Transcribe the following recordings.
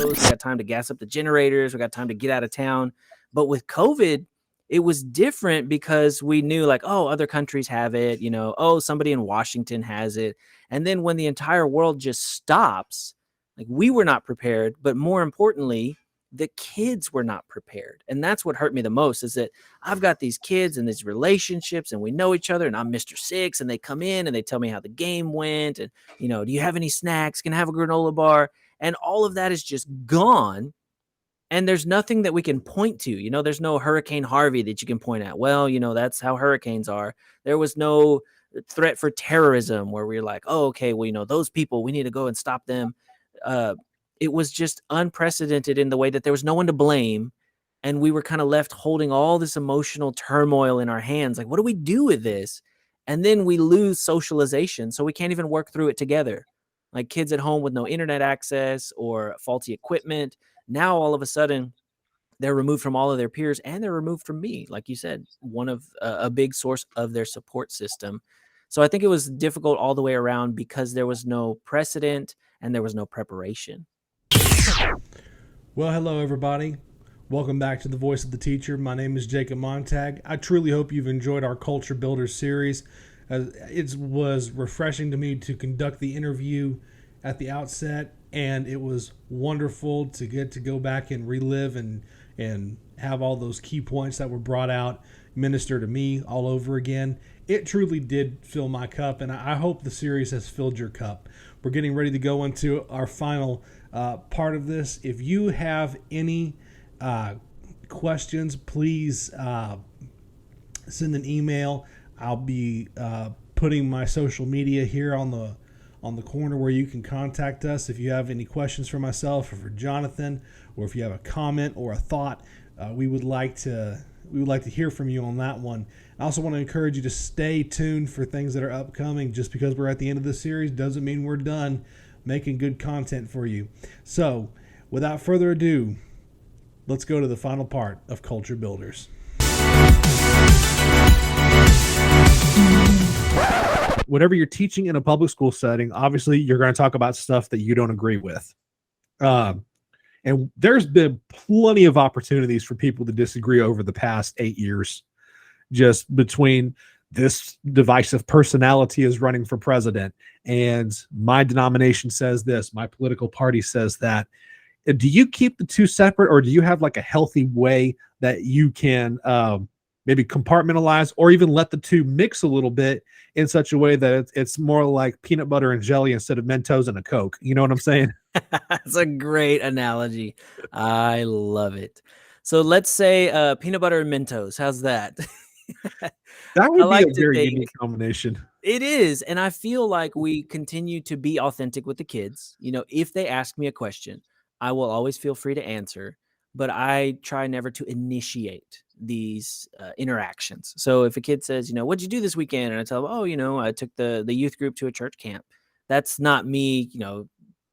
clothes. We got time to gas up the generators. We got time to get out of town. But with COVID, it was different because we knew like, oh, other countries have it, oh, somebody in Washington has it. And then when the entire world just stops, like we were not prepared, but more importantly, the kids were not prepared. And that's what hurt me the most is that I've got these kids and these relationships and we know each other and I'm Mr. Six and they come in and they tell me how the game went. And, do you have any snacks? Can I have a granola bar? And all of that is just gone. And there's nothing that we can point to. There's no Hurricane Harvey that you can point at. Well, that's how hurricanes are. There was no threat for terrorism where we're like, oh, okay, well, those people, we need to go and stop them. It was just unprecedented in the way that there was no one to blame. And we were kind of left holding all this emotional turmoil in our hands. Like, what do we do with this? And then we lose socialization. So we can't even work through it together. Like kids at home with no internet access or faulty equipment. Now, all of a sudden, they're removed from all of their peers and they're removed from me. Like you said, one of a big source of their support system. So I think it was difficult all the way around because there was no precedent and there was no preparation. Well, hello, everybody. Welcome back to The Voice of the Teacher. My name is Jacob Montag. I truly hope you've enjoyed our Culture Builders series. It was refreshing to me to conduct the interview at the outset, and it was wonderful to get to go back and relive and have all those key points that were brought out minister to me all over again. It truly did fill my cup, and I hope the series has filled your cup. We're getting ready to go into our final part of this. If you have any questions, please send an email. I'll be putting my social media here on the corner where you can contact us if you have any questions for myself or for Jonathan, or if you have a comment or a thought. We would like to hear from you on that one. I also want to encourage you to stay tuned for things that are upcoming. Just because we're at the end of the series doesn't mean we're done making good content for you. So, without further ado, let's go to the final part of Culture Builders. Whatever you're teaching in a public school setting, obviously you're going to talk about stuff that you don't agree with. And there's been plenty of opportunities for people to disagree over the past 8 years, just between this divisive personality is running for president and my denomination says this, my political party says that. Do you keep the two separate, or do you have like a healthy way that you can maybe compartmentalize or even let the two mix a little bit in such a way that it's more like peanut butter and jelly instead of Mentos and a Coke? You know what I'm saying? That's a great analogy. I love it. So let's say peanut butter and Mentos. How's that? That would like be a very unique combination. It is. And I feel like we continue to be authentic with the kids. If they ask me a question, I will always feel free to answer, but I try never to initiate these interactions. So if a kid says, what'd you do this weekend? And I tell them, oh, I took the youth group to a church camp. That's not me,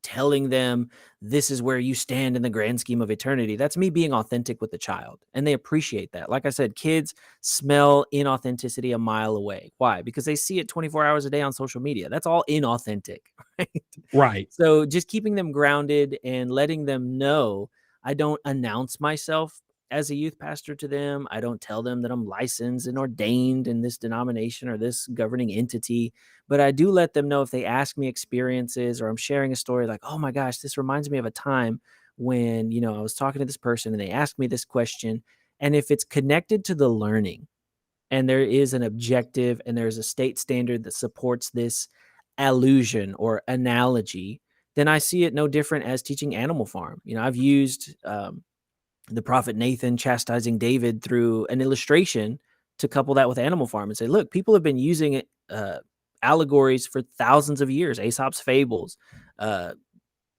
telling them this is where you stand in the grand scheme of eternity. That's me being authentic with the child. And they appreciate that. Like I said, kids smell inauthenticity a mile away. Why? Because they see it 24 hours a day on social media. That's all inauthentic. Right. Right. So just keeping them grounded and letting them know I don't announce myself as a youth pastor to them. I don't tell them that I'm licensed and ordained in this denomination or this governing entity, but I do let them know if they ask me experiences or I'm sharing a story like, oh my gosh, this reminds me of a time when, I was talking to this person and they asked me this question. And if it's connected to the learning and there is an objective and there's a state standard that supports this allusion or analogy, then I see it no different as teaching Animal Farm. I've used, the prophet Nathan chastising David through an illustration to couple that with Animal Farm and say, look, people have been using allegories for thousands of years, Aesop's fables,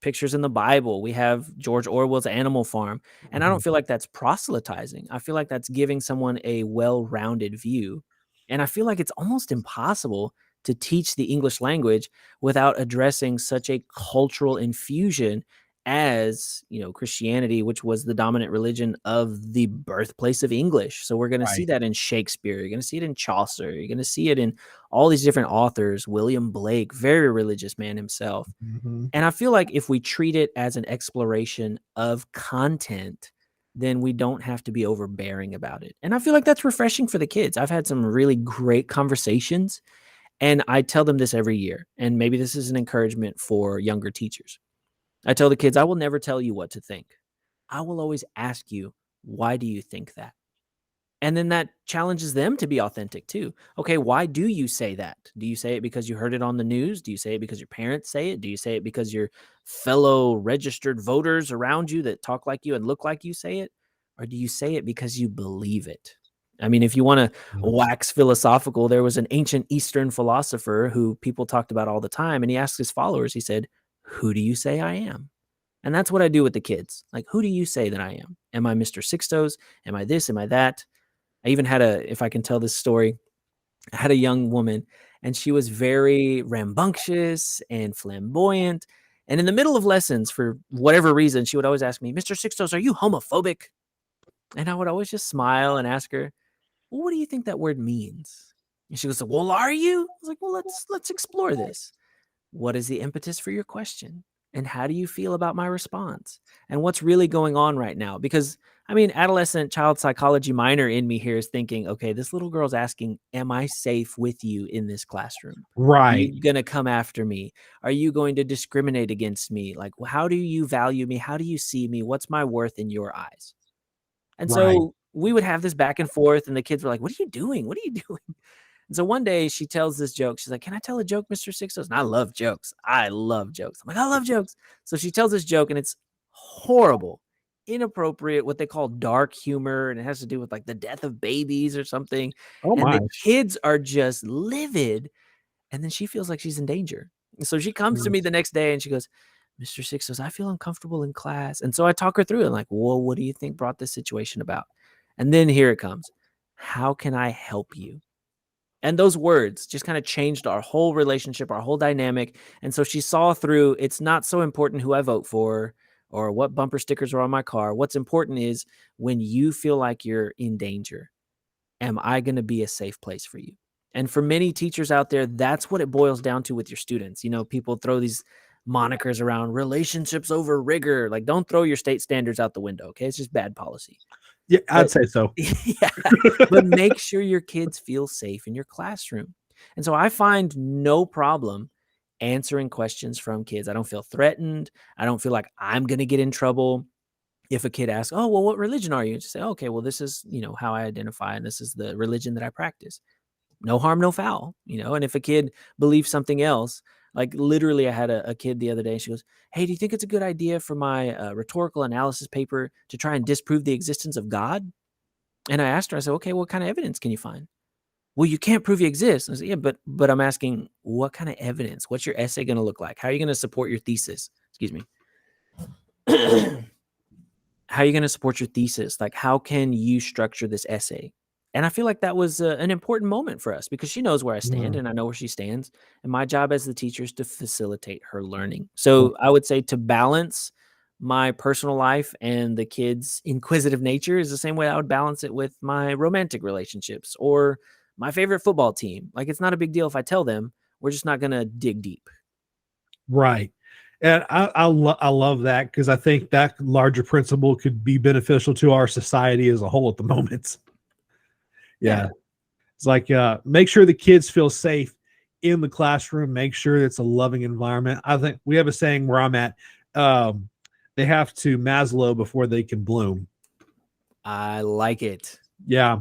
pictures in the Bible. We have George Orwell's Animal Farm. And I don't feel like that's proselytizing. I feel like that's giving someone a well-rounded view. And I feel like it's almost impossible to teach the English language without addressing such a cultural infusion as, Christianity, which was the dominant religion of the birthplace of English. So we're going to see Right. that in Shakespeare. You're going to see it in Chaucer. You're going to see it in all these different authors. William Blake, very religious man himself. Mm-hmm. And I feel like if we treat it as an exploration of content, then we don't have to be overbearing about it. And I feel like that's refreshing for the kids. I've had some really great conversations, and I tell them this every year. And maybe this is an encouragement for younger teachers. I tell the kids, I will never tell you what to think. I will always ask you, why do you think that? And then that challenges them to be authentic too. Okay, why do you say that? Do you say it because you heard it on the news? Do you say it because your parents say it? Do you say it because your fellow registered voters around you that talk like you and look like you say it? Or do you say it because you believe it? I mean, if you want to wax philosophical, there was an ancient Eastern philosopher who people talked about all the time, and he asked his followers, he said, who do you say I am? And that's what I do with the kids. Like, who do you say that I am? Am I Mr. Sixtos? Am I this? Am I that? I even had if I can tell this story, I had a young woman, and she was very rambunctious and flamboyant. And in the middle of lessons, for whatever reason, she would always ask me, Mr. Sixtos, are you homophobic? And I would always just smile and ask her, well, what do you think that word means? And she goes, well, are you? I was like, well, let's explore this. What is the impetus for your question? And how do you feel about my response? And what's really going on right now? Because, I mean, adolescent child psychology minor in me here is thinking, okay, this little girl's asking, am I safe with you in this classroom? Are Right. you going to come after me? Are you going to discriminate against me? Like, how do you value me? How do you see me? What's my worth in your eyes? And Right. so we would have this back and forth, and the kids were like, what are you doing? What are you doing? And so one day she tells this joke. She's like, can I tell a joke, Mr. Sixtos? And I love jokes. I love jokes. I'm like, I love jokes. So she tells this joke, and it's horrible, inappropriate, what they call dark humor. And it has to do with like the death of babies or something. Oh And my. the kids are just livid. And then she feels like she's in danger. And so she comes to me the next day and she goes, Mr. Sixtos, I feel uncomfortable in class. And so I talk her through it. Like, well, what do you think brought this situation about? And then here it comes. How can I help you? And those words just kind of changed our whole relationship, our whole dynamic. And so she saw through, it's not so important who I vote for or what bumper stickers are on my car. What's important is when you feel like you're in danger, am I going to be a safe place for you? And for many teachers out there, that's what it boils down to with your students. People throw these monikers around, relationships over rigor. Like, don't throw your state standards out the window. Okay. It's just bad policy. Yeah, I'd But say so. yeah, but make sure your kids feel safe in your classroom. And so I find no problem answering questions from kids. I don't feel threatened. I don't feel like I'm going to get in trouble. If a kid asks, oh, well, what religion are you? Just say, okay, well, this is, how I identify, and this is the religion that I practice. No harm, no foul, and if a kid believes something else, like literally I had a kid the other day, and she goes, hey, do you think it's a good idea for my rhetorical analysis paper to try and disprove the existence of God? And I asked her, I said, okay, what kind of evidence can you find? Well, you can't prove he exists. I said, yeah, but I'm asking, what kind of evidence? What's your essay going to look like? How are you going to support your thesis? Excuse me. How are you going to support your thesis? Like, how can you structure this essay? And I feel like that was an important moment for us because she knows where I stand and I know where she stands. And my job as the teacher is to facilitate her learning. So I would say to balance my personal life and the kids' inquisitive nature is the same way I would balance it with my romantic relationships or my favorite football team. Like, it's not a big deal if I tell them. We're just not going to dig deep. Right. And I love that because I think that larger principle could be beneficial to our society as a whole at the moment. Yeah. It's like, make sure the kids feel safe in the classroom. Make sure it's a loving environment. I think we have a saying where I'm at. They have to Maslow before they can bloom. I like it. Yeah.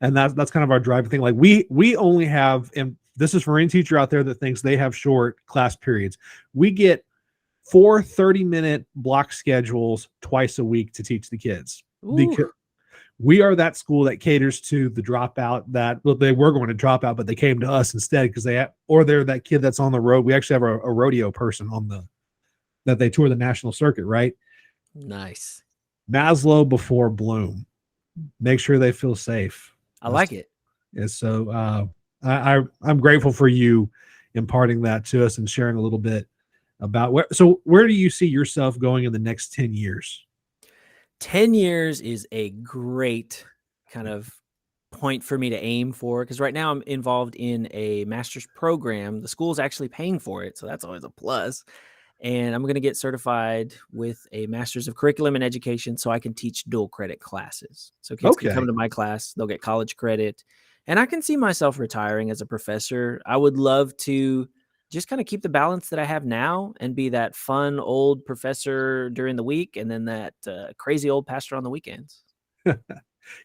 And that's kind of our driving thing. Like we only have, and this is for any teacher out there that thinks they have short class periods. We get 4 30-minute block schedules twice a week to teach the kids. Because we are that school that caters to the dropout they were going to drop out, but they came to us instead because they're that kid that's on the road. We actually have a rodeo person that they tour the national circuit, right? Nice. Maslow before bloom. Make sure they feel safe. I like it. And so I'm grateful for you imparting that to us and sharing a little bit about where do you see yourself going in the next 10 years? 10 years is a great kind of point for me to aim for, because right now I'm involved in a master's program. The school's actually paying for it, so that's always a plus. And I'm going to get certified with a master's of curriculum and education so I can teach dual credit classes. So kids can come Okay. to my class, they'll get college credit, and I can see myself retiring as a professor. I would love to just kind of keep the balance that I have now and be that fun old professor during the week and then that crazy old pastor on the weekends.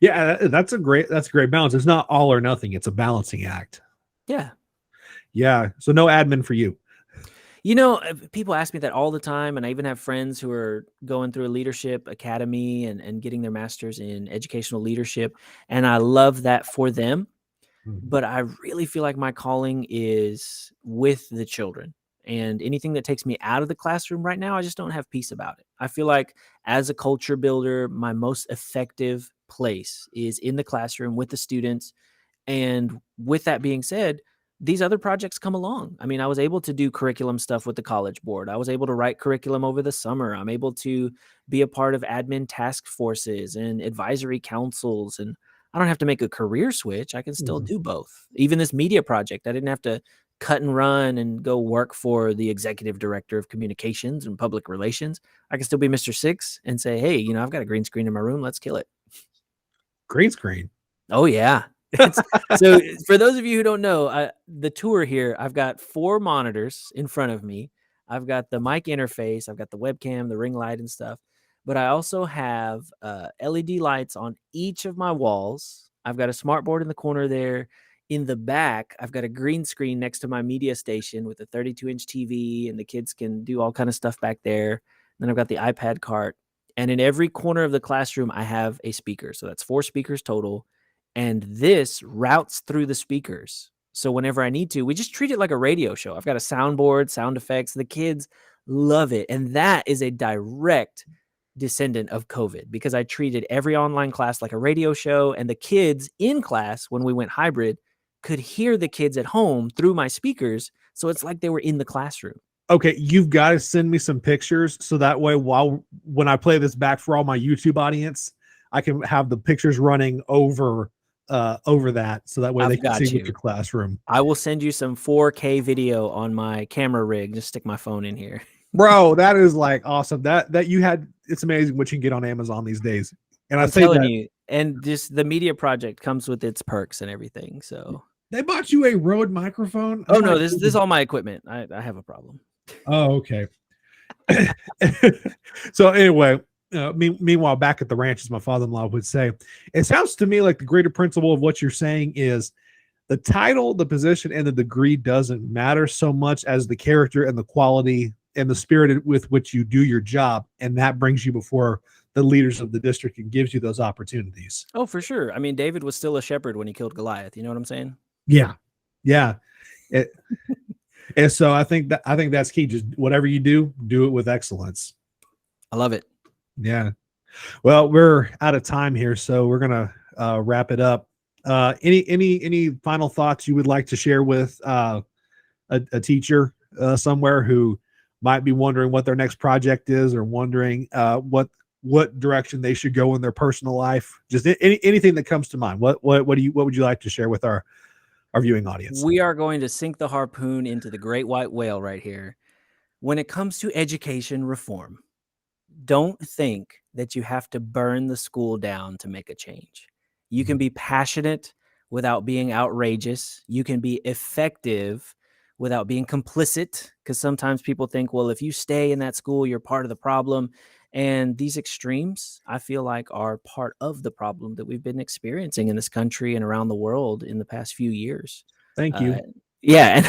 Yeah, that's a great balance. It's not all or nothing. It's a balancing act. Yeah. Yeah. So no admin for you. People ask me that all the time, and I even have friends who are going through a leadership academy and getting their master's in educational leadership, and I love that for them. Mhm. But I really feel like my calling is with the children, and anything that takes me out of the classroom right now, I just don't have peace about it. I feel like as a culture builder, my most effective place is in the classroom with the students. And with that being said, these other projects come along. I mean, I was able to do curriculum stuff with the College Board. I was able to write curriculum over the summer. I'm able to be a part of admin task forces and advisory councils. And I don't have to make a career switch. I can still Mhm. do both. Even this media project, I didn't have to cut and run and go work for the executive director of communications and public relations. I can still be Mr. Six and say, hey, I've got a green screen in my room. Let's kill it. Green screen. Oh, yeah. It's so for those of you who don't know, the tour here, I've got 4 monitors in front of me. I've got the mic interface, I've got the webcam, the ring light and stuff, but I also have, LED lights on each of my walls. I've got a smart board in the corner there. In the back, I've got a green screen next to my media station with a 32-inch TV, and the kids can do all kind of stuff back there. Then I've got the iPad cart, and in every corner of the classroom, I have a speaker, so that's 4 speakers total. And this routes through the speakers. So whenever I need to, we just treat it like a radio show. I've got a soundboard, sound effects. The kids love it. And that is a direct descendant of COVID, because I treated every online class like a radio show. And the kids in class, when we went hybrid, could hear the kids at home through my speakers. So it's like they were in the classroom. Okay, you've got to send me some pictures so that way when I play this back for all my YouTube audience, I can have the pictures running over that so that way they I've can see got with you. your classroom. I will send you some 4K video on my camera rig. Just stick my phone in here. Bro, that is like awesome. That you had it's amazing what you can get on Amazon these days. And I I'm say telling that you, and just the media project comes with its perks and everything. So, they bought you a Rode microphone. oh I'm no, not this is all my equipment. I have a problem. Oh, okay. So anyway, meanwhile, back at the ranch, as my father-in-law would say, it sounds to me like the greater principle of what you're saying is the title, the position, and the degree doesn't matter so much as the character and the quality and the spirit with which you do your job, and that brings you before the leaders of the district and gives you those opportunities. Oh, for sure. I mean, David was still a shepherd when he killed Goliath. You know what I'm saying? Yeah, yeah. It, and so I think that's key. Just whatever you do it with excellence. I love it. Yeah. Well, we're out of time here, so we're gonna wrap it up. Any final thoughts you would like to share with a teacher somewhere who might be wondering what their next project is, or wondering what direction they should go in their personal life? Just anything that comes to mind. What would you like to share with our viewing audience? We are going to sink the harpoon into the great white whale right here. When it comes to education reform, don't think that you have to burn the school down to make a change. You can be passionate without being outrageous. You can be effective without being complicit, because sometimes people think, well, if you stay in that school, you're part of the problem. And these extremes, I feel like, are part of the problem that we've been experiencing in this country and around the world in the past few years. Thank Uh, you. yeah. And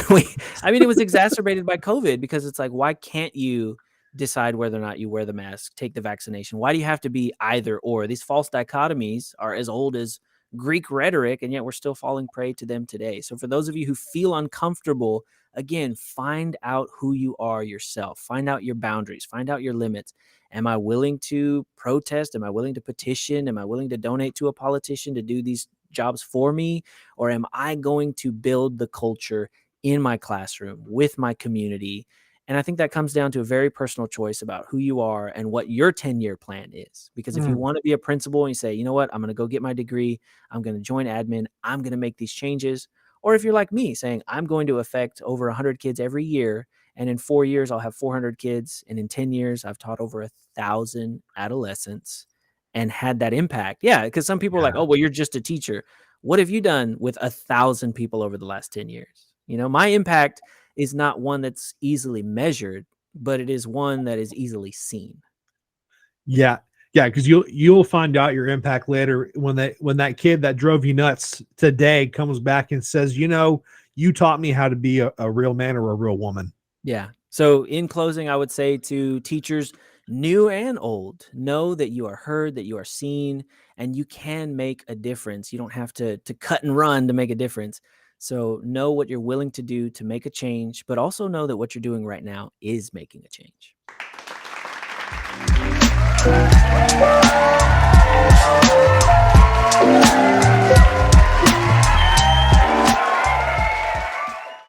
I mean, it was exacerbated by COVID, because it's like, why can't you decide whether or not you wear the mask, take the vaccination? Why do you have to be either or? These false dichotomies are as old as Greek rhetoric, and yet we're still falling prey to them today. So for those of you who feel uncomfortable, again, find out who you are yourself. Find out your boundaries. Find out your limits. Am I willing to protest? Am I willing to petition? Am I willing to donate to a politician to do these jobs for me? Or am I going to build the culture in my classroom with my community And I think that comes down to a very personal choice about who you are and what your 10-year plan is. Because if you want to be a principal and you say, you know what, I'm going to go get my degree, I'm going to join admin, I'm going to make these changes. Or if you're like me saying, I'm going to affect over 100 kids every year. And in 4 years, I'll have 400 kids. And in 10 years, I've taught over 1,000 adolescents and had that impact. Yeah. Because some people are like, oh, well, you're just a teacher. What have you done with 1,000 people over the last 10 years? My impact is not one that's easily measured, but it is one that is easily seen. Yeah. Yeah, because you'll find out your impact later when that kid that drove you nuts today comes back and says, you taught me how to be a real man or a real woman. Yeah. So in closing, I would say to teachers, new and old, know that you are heard, that you are seen, and you can make a difference. You don't have to cut and run to make a difference. So know what you're willing to do to make a change, but also know that what you're doing right now is making a change.